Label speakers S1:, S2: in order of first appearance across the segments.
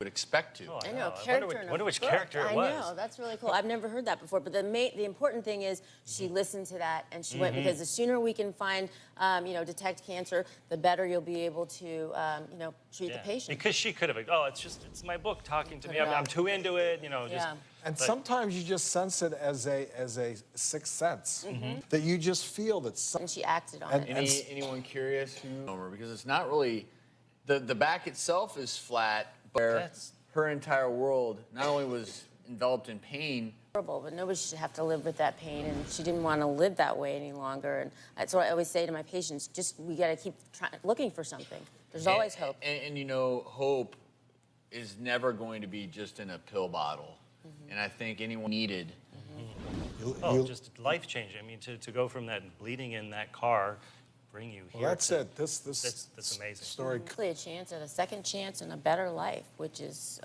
S1: would expect to.
S2: Oh,
S3: I know,
S2: I
S3: character.
S2: wonder which character it was.
S3: I know, that's really cool. I've never heard that before. But the important thing is she listened to that and she went, because the sooner we can find, detect cancer, the better you'll be able to, treat the patient.
S2: Because she could have, it's my book talking to me. I'm too into it,
S4: And sometimes you just sense it as a sixth sense, that you just feel that
S3: And she acted on it.
S1: Anyone curious who? Because it's not really, the back itself is flat, but her entire world not only was enveloped in pain.
S3: Horrible, but nobody should have to live with that pain, and she didn't want to live that way any longer. And that's what I always say to my patients: we got to keep looking for something. There's always hope.
S1: And hope is never going to be just in a pill bottle. And I think anyone needed.
S2: Just life-changing. I mean, to go from that bleeding in that car, bring you here.
S4: Well, that's it. That's
S2: amazing.
S4: Story.
S3: A chance at a second chance and a better life, which is,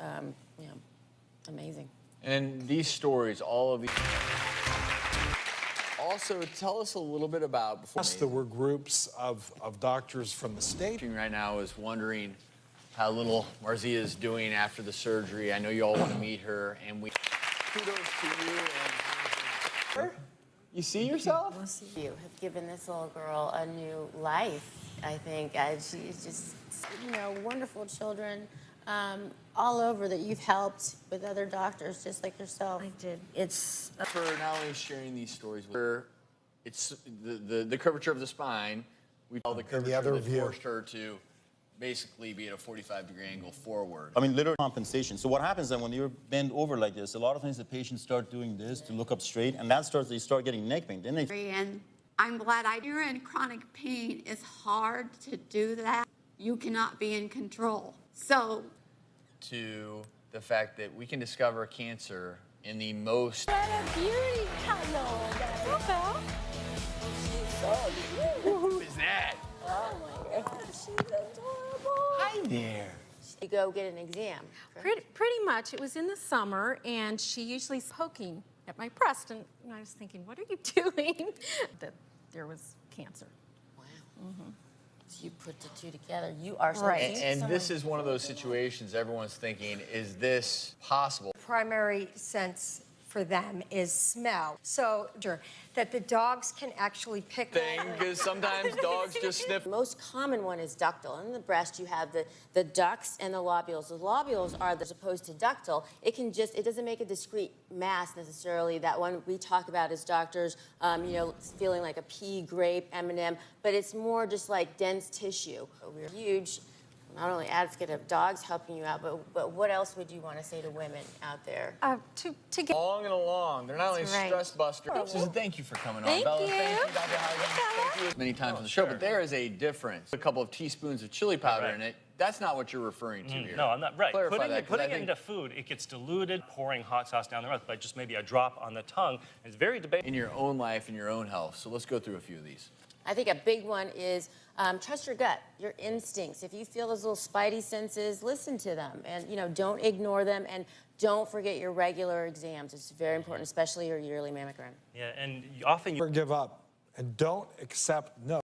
S3: amazing.
S1: And these stories, all of these. Also, tell us a little bit about.
S4: There were groups of doctors from the state.
S1: Right now is wondering how little Marzia is doing after the surgery. I know you all want to meet her, and kudos to you. And you see yourself?
S3: You have given this little girl a new life, I think. She's just, wonderful children all over that you've helped with other doctors just like yourself.
S5: I did.
S3: It's
S1: for not only sharing these stories with her, it's the curvature of the spine. We call the curvature that forced her to basically be at a 45-degree angle forward.
S6: I mean, literal compensation. So what happens then when you're bent over like this, a lot of times the patients start doing this to look up straight, and they start getting neck pain. Then they...
S7: And I'm glad you're in chronic pain. It's hard to do that. You cannot be in control. So...
S1: to the fact that we can discover cancer in the most...
S5: What a beauty! Hello, she's so cute.
S1: Who is that?
S5: Oh my God, she's adorable.
S1: Hi there.
S3: You go get an exam.
S8: Pretty much. It was in the summer, and she usually poking at my breast, and I was thinking, what are you doing? That there was cancer.
S3: Wow. So you put the two together. You are so
S8: right.
S1: And this is one of those situations everyone's thinking, is this possible?
S5: Primary sense for them is smell. So that the dogs can actually pick up.
S1: Because sometimes dogs just sniff.
S3: The most common one is ductal. In the breast, you have the ducts and the lobules. The lobules are, as opposed to ductal, it doesn't make a discrete mass necessarily. That one we talk about as doctors, feeling like a pea, grape, M&M, but it's more just like dense tissue. We're huge. Not only advocate of dogs helping you out, but what else would you want to say to women out there?
S8: To get
S1: Along and along. They're not only stress busters. Susan, thank you for coming on. Bella, thank you, Dr. Hyden. Thank you many times on the show, but there is a difference. A couple of teaspoons of chili powder in it. That's not what you're referring to here.
S2: No, I'm not. Right.
S1: Clarify that,
S2: putting it into food, it gets diluted, pouring hot sauce down the mouth, by just maybe a drop on the tongue. It's very debatable.
S1: In your own life, in your own health. So let's go through a few of these.
S3: I think a big one is trust your gut, your instincts. If you feel those little spidey senses, listen to them, and don't ignore them, and don't forget your regular exams. It's very important, especially your yearly mammogram.
S2: Yeah, and often
S4: Never give up, and don't accept no.